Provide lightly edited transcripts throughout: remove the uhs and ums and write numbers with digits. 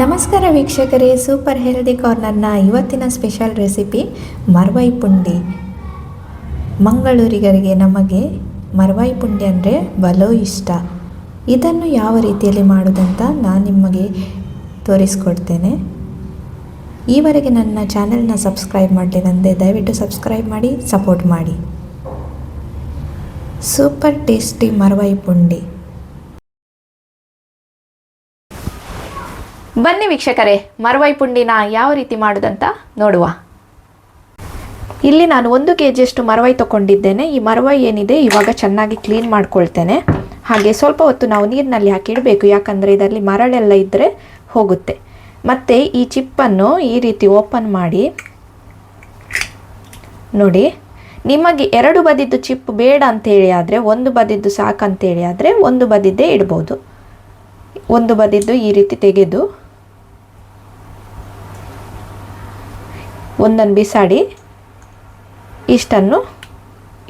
ನಮಸ್ಕಾರ ವೀಕ್ಷಕರೇ, super healthy ಕಾರ್ನರ್ನ ಇವತ್ತಿನ ಸ್ಪೆಷಲ್ ರೆಸಿಪಿ ಮರ್ವಾಯಿ ಪುಂಡಿ. ಮಂಗಳೂರಿಗರಿಗೆ ನಮಗೆ ಮರ್ವಾಯಿ ಪುಂಡಿ ಅಂದರೆ ಬಲು ಇಷ್ಟ. ಇದನ್ನು ಯಾವ ರೀತಿಯಲ್ಲಿ ಮಾಡೋದಂತ ನಾನು ನಿಮಗೆ ತೋರಿಸ್ಕೊಡ್ತೇನೆ. ಈವರೆಗೆ ನನ್ನ ಚಾನೆಲ್ನ ಸಬ್ಸ್ಕ್ರೈಬ್ ಮಾಡಲಿಲ್ಲಂದರೆ ದಯವಿಟ್ಟು ಸಬ್ಸ್ಕ್ರೈಬ್ ಮಾಡಿ, ಸಪೋರ್ಟ್ ಮಾಡಿ. ಸೂಪರ್ ಟೇಸ್ಟಿ ಮರ್ವಾಯಿ ಪುಂಡಿ. ಬನ್ನಿ ವೀಕ್ಷಕರೇ, ಮರ್ವಾಯಿ ಪುಂಡಿನ ಯಾವ ರೀತಿ ಮಾಡೋದಂತ ನೋಡುವ. ಇಲ್ಲಿ ನಾನು 1 kg ಮರ್ವಾಯಿ ತಗೊಂಡಿದ್ದೇನೆ. ಈ ಮರ್ವಾಯಿ ಏನಿದೆ ಇವಾಗ ಚೆನ್ನಾಗಿ ಕ್ಲೀನ್ ಮಾಡ್ಕೊಳ್ತೇನೆ. ಹಾಗೆ ಸ್ವಲ್ಪ ಹೊತ್ತು ನಾವು ನೀರಿನಲ್ಲಿ ಹಾಕಿ ಇಡಬೇಕು, ಯಾಕಂದರೆ ಇದರಲ್ಲಿ ಮರಳೆಲ್ಲ ಇದ್ದರೆ ಹೋಗುತ್ತೆ. ಮತ್ತು ಈ ಚಿಪ್ಪನ್ನು ಈ ರೀತಿ ಓಪನ್ ಮಾಡಿ ನೋಡಿ. ನಿಮಗೆ 2 ಬದಿದ್ದು ಚಿಪ್ ಬೇಡ ಅಂತೇಳಿ ಆದರೆ 1 ಬದಿದ್ದು ಸಾಕಂತೇಳಿ ಆದರೆ 1 ಬದಿದ್ದೇ ಇಡ್ಬೋದು. 1 ಬದಿದ್ದು ಈ ರೀತಿ ತೆಗೆದು ಒಂದನ್ನು ಬಿಸಾಡಿ ಇಷ್ಟನ್ನು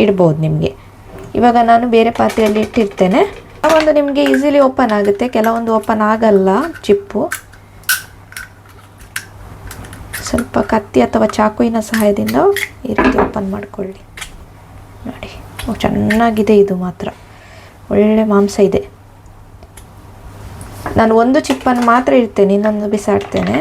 ಇಡ್ಬೋದು ನಿಮಗೆ. ಇವಾಗ ನಾನು ಬೇರೆ ಪಾತ್ರೆಯಲ್ಲಿ ಇಟ್ಟಿರ್ತೇನೆ. ಒಂದು ನಿಮಗೆ ಈಸಿಲಿ ಓಪನ್ ಆಗುತ್ತೆ, ಕೆಲವೊಂದು ಓಪನ್ ಆಗಲ್ಲ ಚಿಪ್ಪು. ಸ್ವಲ್ಪ ಕತ್ತಿ ಅಥವಾ ಚಾಕುವಿನ ಸಹಾಯದಿಂದ ಈ ರೀತಿ ಓಪನ್ ಮಾಡಿಕೊಳ್ಳಿ. ನೋಡಿ, ಚೆನ್ನಾಗಿದೆ, ಇದು ಮಾತ್ರ ಒಳ್ಳೆ ಮಾಂಸ ಇದೆ. ನಾನು 1 ಚಿಪ್ಪನ್ನು ಮಾತ್ರ ಇಡ್ತೇನೆ, ಇನ್ನೊಂದು ಬಿಸಾಡ್ತೇನೆ.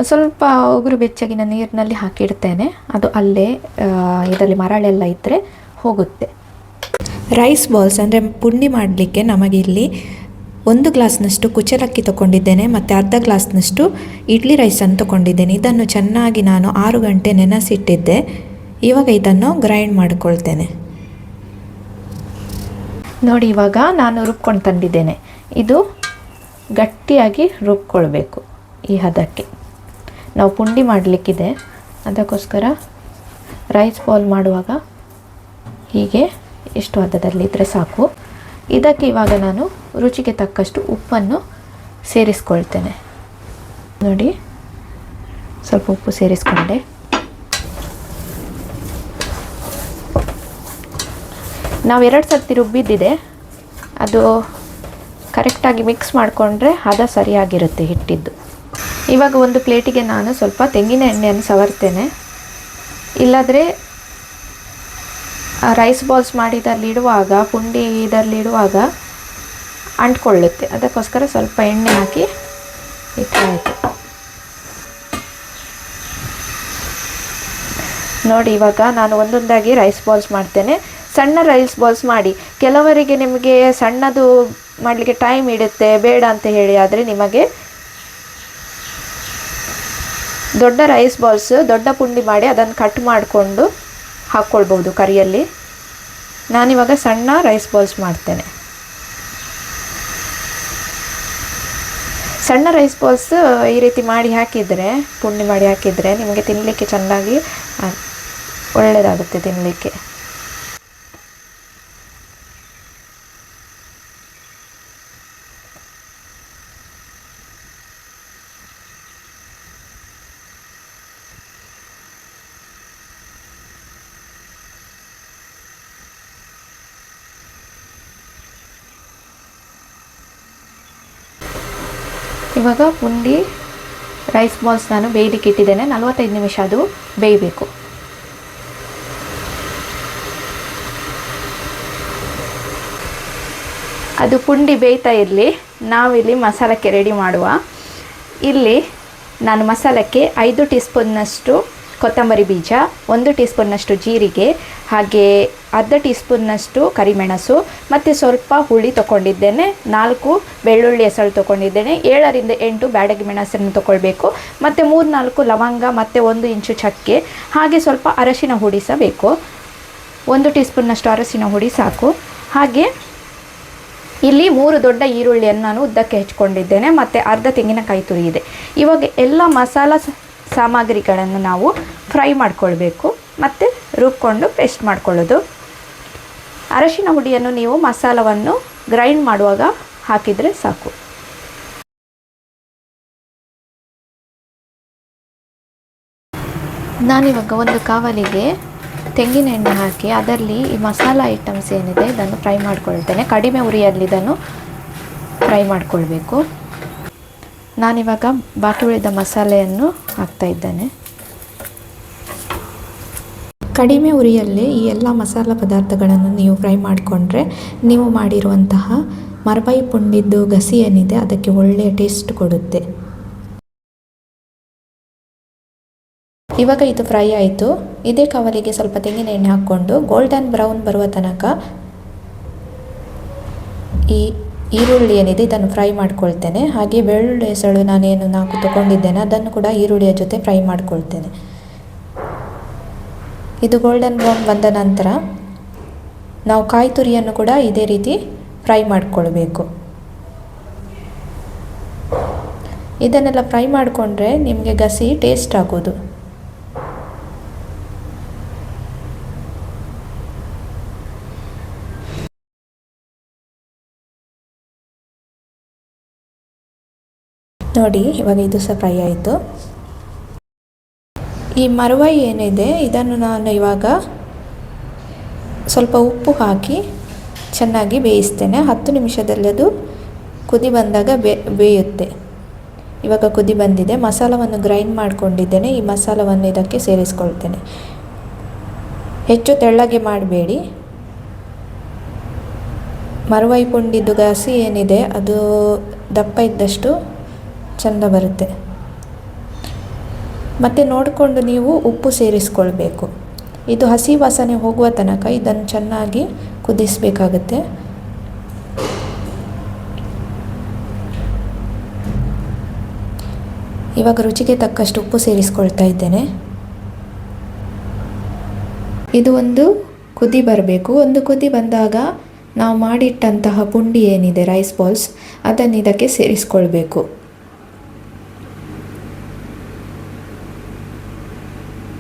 ಸ್ವಲ್ಪ ಉಗುರು ಬೆಚ್ಚಗಿನ ನೀರಿನಲ್ಲಿ ಹಾಕಿಡ್ತೇನೆ. ಅದು ಅಲ್ಲೇ ಇದರಲ್ಲಿ ಮರಳೆಲ್ಲ ಇದ್ದರೆ ಹೋಗುತ್ತೆ. ರೈಸ್ ಬಾಲ್ಸ್ ಅಂದರೆ ಪುಂಡಿ ಮಾಡಲಿಕ್ಕೆ ನಮಗೆ ಇಲ್ಲಿ 1 ಗ್ಲಾಸ್ನಷ್ಟು ಕುಚ್ಚಲಕ್ಕಿ ತೊಗೊಂಡಿದ್ದೇನೆ ಮತ್ತು ಅರ್ಧ ಗ್ಲಾಸ್ನಷ್ಟು ಇಡ್ಲಿ ರೈಸನ್ನು ತೊಗೊಂಡಿದ್ದೇನೆ. ಇದನ್ನು ಚೆನ್ನಾಗಿ ನಾನು 6 ಗಂಟೆ ನೆನೆಸಿಟ್ಟಿದ್ದೆ. ಇವಾಗ ಇದನ್ನು ಗ್ರೈಂಡ್ ಮಾಡಿಕೊಳ್ತೇನೆ. ನೋಡಿ, ಇವಾಗ ನಾನು ರುಬ್ಕೊಂಡು ತಂದಿದ್ದೇನೆ. ಇದು ಗಟ್ಟಿಯಾಗಿ ರುಬ್ಕೊಳ್ಬೇಕು. ಈ ಹದಕ್ಕೆ ನಾವು ಪುಂಡಿ ಮಾಡಲಿಕ್ಕಿದೆ, ಅದಕ್ಕೋಸ್ಕರ ರೈಸ್ ಬಾಲ್ ಮಾಡುವಾಗ ಹೀಗೆ ಎಷ್ಟು ಹದದಲ್ಲಿದ್ದರೆ ಸಾಕು. ಇದಕ್ಕೆ ಇವಾಗ ನಾನು ರುಚಿಗೆ ತಕ್ಕಷ್ಟು ಉಪ್ಪನ್ನು ಸೇರಿಸ್ಕೊಳ್ತೇನೆ. ನೋಡಿ, ಸ್ವಲ್ಪ ಉಪ್ಪು ಸೇರಿಸ್ಕೊಂಡೆ. ನಾವು 2 ಸರ್ತಿ ರುಬ್ಬಿದ್ದಿದೆ, ಅದು ಕರೆಕ್ಟಾಗಿ ಮಿಕ್ಸ್ ಮಾಡಿಕೊಂಡ್ರೆ ಹದ ಸರಿಯಾಗಿರುತ್ತೆ ಹಿಟ್ಟಿದ್ದು. ಇವಾಗ ಒಂದು ಪ್ಲೇಟಿಗೆ ನಾನು ಸ್ವಲ್ಪ ತೆಂಗಿನ ಎಣ್ಣೆಯನ್ನು ಸವರ್ತೇನೆ. ಇಲ್ಲಾದರೆ ರೈಸ್ ಬಾಲ್ಸ್ ಮಾಡಿ ಇದರಲ್ಲಿಡುವಾಗ, ಪುಂಡಿ ಇದರಲ್ಲಿಡುವಾಗ ಅಂಟ್ಕೊಳ್ಳುತ್ತೆ. ಅದಕ್ಕೋಸ್ಕರ ಸ್ವಲ್ಪ ಎಣ್ಣೆ ಹಾಕಿ ಇಟ್ಟಾಯಿತು. ನೋಡಿ, ಇವಾಗ ನಾನು ಒಂದೊಂದಾಗಿ ರೈಸ್ ಬಾಲ್ಸ್ ಮಾಡ್ತೇನೆ. ಸಣ್ಣ ರೈಸ್ ಬಾಲ್ಸ್ ಮಾಡಿ. ಕೆಲವರಿಗೆ ನಿಮಗೆ ಸಣ್ಣದು ಮಾಡಲಿಕ್ಕೆ ಟೈಮ್ ಇಡುತ್ತೆ, ಬೇಡ ಅಂತ ಹೇಳಿ ಆದರೆ ನಿಮಗೆ ದೊಡ್ಡ ರೈಸ್ ಬಾಲ್ಸ್, ದೊಡ್ಡ ಪುಂಡಿ ಮಾಡಿ ಅದನ್ನು ಕಟ್ ಮಾಡಿಕೊಂಡು ಹಾಕ್ಕೊಳ್ಬೋದು ಕರಿಯಲ್ಲಿ. ನಾನಿವಾಗ ಸಣ್ಣ ರೈಸ್ ಬಾಲ್ಸ್ ಮಾಡ್ತೇನೆ. ಸಣ್ಣ ರೈಸ್ ಬಾಲ್ಸ್ ಈ ರೀತಿ ಮಾಡಿ ಹಾಕಿದರೆ, ಪುಂಡಿ ಮಾಡಿ ಹಾಕಿದರೆ ನಿಮಗೆ ತಿನ್ನಲಿಕ್ಕೆ ಚೆನ್ನಾಗಿ ಒಳ್ಳೆಯದಾಗುತ್ತೆ ತಿನ್ನಲಿಕ್ಕೆ. ಇವಾಗ ಪುಂಡಿ ರೈಸ್ ಬಾಲ್ಸ್ ನಾನು ಬೇಯಲಿಕ್ಕೆ ಇಟ್ಟಿದ್ದೇನೆ. 45 ನಿಮಿಷ ಅದು ಬೇಯಬೇಕು. ಅದು ಪುಂಡಿ ಬೇಯ್ತಾ ಇರಲಿ, ನಾವಿಲ್ಲಿ ಮಸಾಲಕ್ಕೆ ರೆಡಿ ಮಾಡುವ. ಇಲ್ಲಿ ನಾನು ಮಸಾಲಕ್ಕೆ 5 ಟೀ ಸ್ಪೂನ್ನಷ್ಟು ಕೊತ್ತಂಬರಿ ಬೀಜ, 1 ಟೀ ಸ್ಪೂನ್ನಷ್ಟು ಜೀರಿಗೆ, ಹಾಗೆ ಅರ್ಧ ಟೀ ಸ್ಪೂನ್ನಷ್ಟು ಕರಿಮೆಣಸು ಮತ್ತು ಸ್ವಲ್ಪ ಹುಳಿ ತೊಗೊಂಡಿದ್ದೇನೆ. 4 ಬೆಳ್ಳುಳ್ಳಿ ಹೆಸರು ತೊಗೊಂಡಿದ್ದೇನೆ. 7 ರಿಂದ 8 ಬ್ಯಾಡಗಿ ಮೆಣಸನ್ನು ತೊಗೊಳ್ಬೇಕು. ಮತ್ತು 3-4 ಲವಂಗ ಮತ್ತು 1 ಇಂಚು ಚಕ್ಕೆ, ಹಾಗೆ ಸ್ವಲ್ಪ ಅರಶಿನ ಹುಡಿ ಸಹ ಬೇಕು. 1 ಟೀ ಸ್ಪೂನ್ನಷ್ಟು ಅರಶಿನ ಹುಡಿ ಸಾಕು. ಹಾಗೆ ಇಲ್ಲಿ 3 ದೊಡ್ಡ ಈರುಳ್ಳಿಯನ್ನು ನಾನು ಉದ್ದಕ್ಕೆ ಹೆಚ್ಕೊಂಡಿದ್ದೇನೆ ಮತ್ತು ಅರ್ಧ ತೆಂಗಿನಕಾಯಿ ತುರಿ ಇದೆ. ಇವಾಗ ಎಲ್ಲ ಮಸಾಲ ಸಾಮಗ್ರಿಗಳನ್ನು ನಾವು ಫ್ರೈ ಮಾಡಿಕೊಳ್ಬೇಕು ಮತ್ತು ರುಬ್ಕೊಂಡು ಪೇಸ್ಟ್ ಮಾಡ್ಕೊಳ್ಳೋದು. ಅರಶಿನ ಹುಡಿಯನ್ನು ನೀವು ಮಸಾಲವನ್ನು ಗ್ರೈಂಡ್ ಮಾಡುವಾಗ ಹಾಕಿದರೆ ಸಾಕು. ನಾನಿವಾಗ ಒಂದು ಕಾವಲಿಗೆ ತೆಂಗಿನ ಎಣ್ಣೆ ಹಾಕಿ ಅದರಲ್ಲಿ ಈ ಮಸಾಲ ಐಟಮ್ಸ್ ಏನಿದೆ ಇದನ್ನು ಫ್ರೈ ಮಾಡ್ಕೊಳ್ತೇನೆ. ಕಡಿಮೆ ಉರಿಯಲ್ಲಿ ಇದನ್ನು ಫ್ರೈ ಮಾಡಿಕೊಳ್ಬೇಕು. ನಾನಿವಾಗ ಬಾಕಿ ಉಳಿದ ಮಸಾಲೆಯನ್ನು ಹಾಕ್ತಾ ಇದ್ದೇನೆ. ಕಡಿಮೆ ಉರಿಯಲ್ಲಿ ಈ ಎಲ್ಲ ಮಸಾಲ ಪದಾರ್ಥಗಳನ್ನು ನೀವು ಫ್ರೈ ಮಾಡಿಕೊಂಡ್ರೆ ನೀವು ಮಾಡಿರುವಂತಹ ಮರಬಾಯಿ ಪುಂಡಿದ್ದು ಗಸಿ ಏನಿದೆ ಅದಕ್ಕೆ ಒಳ್ಳೆಯ ಟೇಸ್ಟ್ ಕೊಡುತ್ತೆ. ಇವಾಗ ಇದು ಫ್ರೈ ಆಯಿತು. ಇದೇ ಕವಲಿಗೆ ಸ್ವಲ್ಪ ತೆಂಗಿನ ಎಣ್ಣೆ ಹಾಕ್ಕೊಂಡು ಗೋಲ್ಡನ್ ಬ್ರೌನ್ ಬರುವ ತನಕ ಈ ಈರುಳ್ಳಿ ಏನಿದೆ ಇದನ್ನು ಫ್ರೈ ಮಾಡ್ಕೊಳ್ತೇನೆ. ಹಾಗೆ ಬೆಳ್ಳುಳ್ಳಿ ಹೆಸಳು ನಾನೇನು 4 ತಗೊಂಡಿದ್ದೇನೆ ಅದನ್ನು ಕೂಡ ಈರುಳ್ಳಿಯ ಜೊತೆ ಫ್ರೈ ಮಾಡ್ಕೊಳ್ತೇನೆ. ಇದು ಗೋಲ್ಡನ್ ಬ್ರೌನ್ ಬಂದ ನಂತರ ನಾವು ಕಾಯಿ ತುರಿಯನ್ನು ಕೂಡ ಇದೇ ರೀತಿ ಫ್ರೈ ಮಾಡಿಕೊಳ್ಬೇಕು. ಇದನ್ನೆಲ್ಲ ಫ್ರೈ ಮಾಡಿಕೊಂಡ್ರೆ ನಿಮಗೆ ಗಸಿ ಟೇಸ್ಟ್ ಆಗೋದು. ನೋಡಿ ಇವಾಗ ಇದು ಸಹ ಫ್ರೈ ಆಯಿತು. ಈ ಮರವಾಯಿ ಏನಿದೆ ಇದನ್ನು ನಾನು ಇವಾಗ ಸ್ವಲ್ಪ ಉಪ್ಪು ಹಾಕಿ ಚೆನ್ನಾಗಿ ಬೇಯಿಸ್ತೇನೆ. 10 ನಿಮಿಷದಲ್ಲಿ ಅದು ಕುದಿ ಬಂದಾಗ ಬೇಯುತ್ತೆ. ಇವಾಗ ಕುದಿ ಬಂದಿದೆ. ಮಸಾಲವನ್ನು ಗ್ರೈಂಡ್ ಮಾಡಿಕೊಂಡಿದ್ದೇನೆ. ಈ ಮಸಾಲವನ್ನು ಇದಕ್ಕೆ ಸೇರಿಸ್ಕೊಳ್ತೇನೆ. ಹೆಚ್ಚು ತೆಳ್ಳಗೆ ಮಾಡಬೇಡಿ. ಮರವಾಯಿ ಪುಂಡಿದ್ದು ಗಸಿ ಏನಿದೆ ಅದು ದಪ್ಪ ಇದ್ದಷ್ಟು ಚೆಂದ ಬರುತ್ತೆ. ಮತ್ತು ನೋಡಿಕೊಂಡು ನೀವು ಉಪ್ಪು ಸೇರಿಸ್ಕೊಳ್ಬೇಕು. ಇದು ಹಸಿ ವಾಸನೆ ಹೋಗುವ ತನಕ ಇದನ್ನು ಚೆನ್ನಾಗಿ ಕುದಿಸಬೇಕಾಗುತ್ತೆ. ಇವಾಗ ರುಚಿಗೆ ತಕ್ಕಷ್ಟು ಉಪ್ಪು ಸೇರಿಸ್ಕೊಳ್ತಾ ಇದ್ದೇನೆ. ಇದು ಒಂದು ಕುದಿ ಬರಬೇಕು. ಒಂದು ಕುದಿ ಬಂದಾಗ ನಾವು ಮಾಡಿಟ್ಟಂತಹ ಪುಂಡಿ ಏನಿದೆ ರೈಸ್ ಬಾಲ್ಸ್ ಅದನ್ನು ಇದಕ್ಕೆ ಸೇರಿಸ್ಕೊಳ್ಬೇಕು.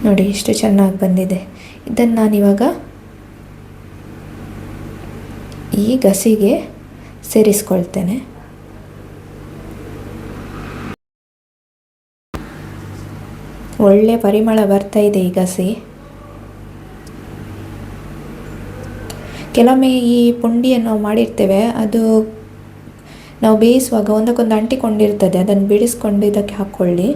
ನೋಡಿ ಎಷ್ಟು ಚೆನ್ನಾಗಿ ಬಂದಿದೆ. ಇದನ್ನು ನಾನಿವಾಗ ಈ ಗಸಿಗೆ ಸೇರಿಸ್ಕೊಳ್ತೇನೆ. ಒಳ್ಳೆ ಪರಿಮಳ ಬರ್ತಾ ಇದೆ ಈ ಗಸಿ. ಕೆಲವೊಮ್ಮೆ ಈ ಪುಂಡಿಯನ್ನು ನಾವು ಮಾಡಿರ್ತೇವೆ ಅದು ನಾವು ಬೇಯಿಸುವಾಗ ಒಂದಕ್ಕೊಂದು ಅಂಟಿಕೊಂಡಿರ್ತದೆ. ಅದನ್ನು ಬಿಡಿಸ್ಕೊಂಡು ಇದಕ್ಕೆ ಹಾಕ್ಕೊಳ್ಳಿ.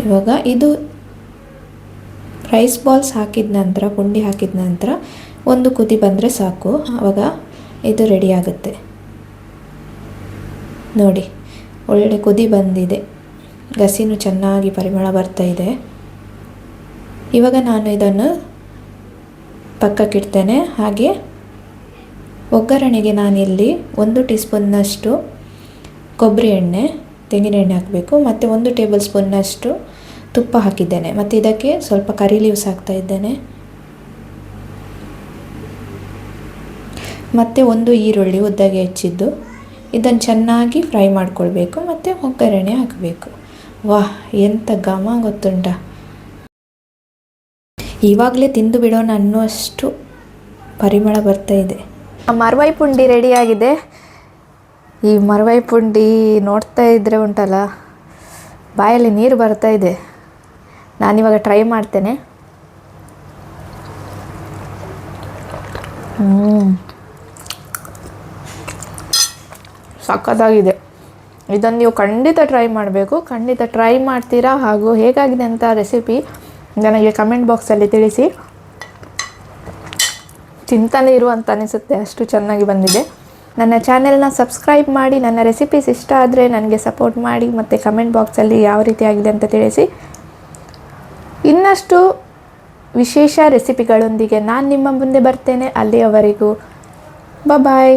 ಇವಾಗ ಇದು ರೈಸ್ ಬಾಲ್ಸ್ ಹಾಕಿದ ನಂತರ ಪುಂಡಿ ಹಾಕಿದ ನಂತರ ಒಂದು ಕುದಿ ಬಂದರೆ ಸಾಕು. ಆವಾಗ ಇದು ರೆಡಿ ಆಗುತ್ತೆ. ನೋಡಿ ಒಳ್ಳೆ ಕುದಿ ಬಂದಿದೆ. ಗಸಿನೂ ಚೆನ್ನಾಗಿ ಪರಿಮಳ ಬರ್ತಾ ಇದೆ. ಇವಾಗ ನಾನು ಇದನ್ನು ಪಕ್ಕಕ್ಕಿಡ್ತೇನೆ. ಹಾಗೆ ಒಗ್ಗರಣೆಗೆ ನಾನಿಲ್ಲಿ 1 ಟೀ ಸ್ಪೂನ್ನಷ್ಟು ಕೊಬ್ಬರಿ ಎಣ್ಣೆ ತೆಂಗಿನ ಎಣ್ಣೆ ಹಾಕಬೇಕು. ಮತ್ತು 1 ಟೇಬಲ್ ಸ್ಪೂನ್ನಷ್ಟು ತುಪ್ಪ ಹಾಕಿದ್ದೇನೆ. ಮತ್ತು ಇದಕ್ಕೆ ಸ್ವಲ್ಪ ಕರಿ ಲೀವ್ಸ್ ಹಾಕ್ತಾ ಇದ್ದೇನೆ. ಮತ್ತು 1 ಈರುಳ್ಳಿ ಉದ್ದಗೆ ಹೆಚ್ಚಿದ್ದು ಇದನ್ನು ಚೆನ್ನಾಗಿ ಫ್ರೈ ಮಾಡಿಕೊಳ್ಬೇಕು. ಮತ್ತು ಒಗ್ಗರಣೆ ಹಾಕಬೇಕು. ವಾಹ್ ಎಂಥ ಘಮ ಗೊತ್ತುಂಟ. ಇವಾಗಲೇ ತಿಂದು ಬಿಡೋಣ ಅನ್ನುವಷ್ಟು ಪರಿಮಳ ಬರ್ತಾ ಇದೆ. ಮರವಾಯಿ ಪುಂಡಿ ರೆಡಿಯಾಗಿದೆ. ಈ ಮರವಾಯಿ ಪುಂಡಿ ನೋಡ್ತಾ ಇದ್ದರೆ ಉಂಟಲ್ಲ ಬಾಯಲ್ಲಿ ನೀರು ಬರ್ತಾ ಇದೆ. ನಾನಿವಾಗ ಟ್ರೈ ಮಾಡ್ತೇನೆ. ಸಖತ್ತಾಗಿದೆ. ಇದನ್ನು ನೀವು ಖಂಡಿತ ಟ್ರೈ ಮಾಡಬೇಕು. ಖಂಡಿತ ಟ್ರೈ ಮಾಡ್ತೀರಾ. ಹಾಗೂ ಹೇಗಾಗಿದೆ ಅಂತ ರೆಸಿಪಿ ನನಗೆ ಕಮೆಂಟ್ ಬಾಕ್ಸಲ್ಲಿ ತಿಳಿಸಿ. ತಿಂತಾನೆ ಇರುವಂತ ಅನಿಸುತ್ತೆ, ಅಷ್ಟು ಚೆನ್ನಾಗಿ ಬಂದಿದೆ. ನನ್ನ ಚಾನೆಲ್ನ ಸಬ್ಸ್ಕ್ರೈಬ್ ಮಾಡಿ. ನನ್ನ ರೆಸಿಪೀಸ್ ಇಷ್ಟ ಆದರೆ ನನಗೆ ಸಪೋರ್ಟ್ ಮಾಡಿ. ಮತ್ತು ಕಮೆಂಟ್ ಬಾಕ್ಸಲ್ಲಿ ಯಾವ ರೀತಿಯಾಗಿದೆ ಅಂತ ತಿಳಿಸಿ. ಇನ್ನಷ್ಟು ವಿಶೇಷ ರೆಸಿಪಿಗಳೊಂದಿಗೆ ನಾನು ನಿಮ್ಮ ಮುಂದೆ ಬರ್ತೇನೆ. ಅಲ್ಲಿಯವರೆಗೂ ಬಾಯ್.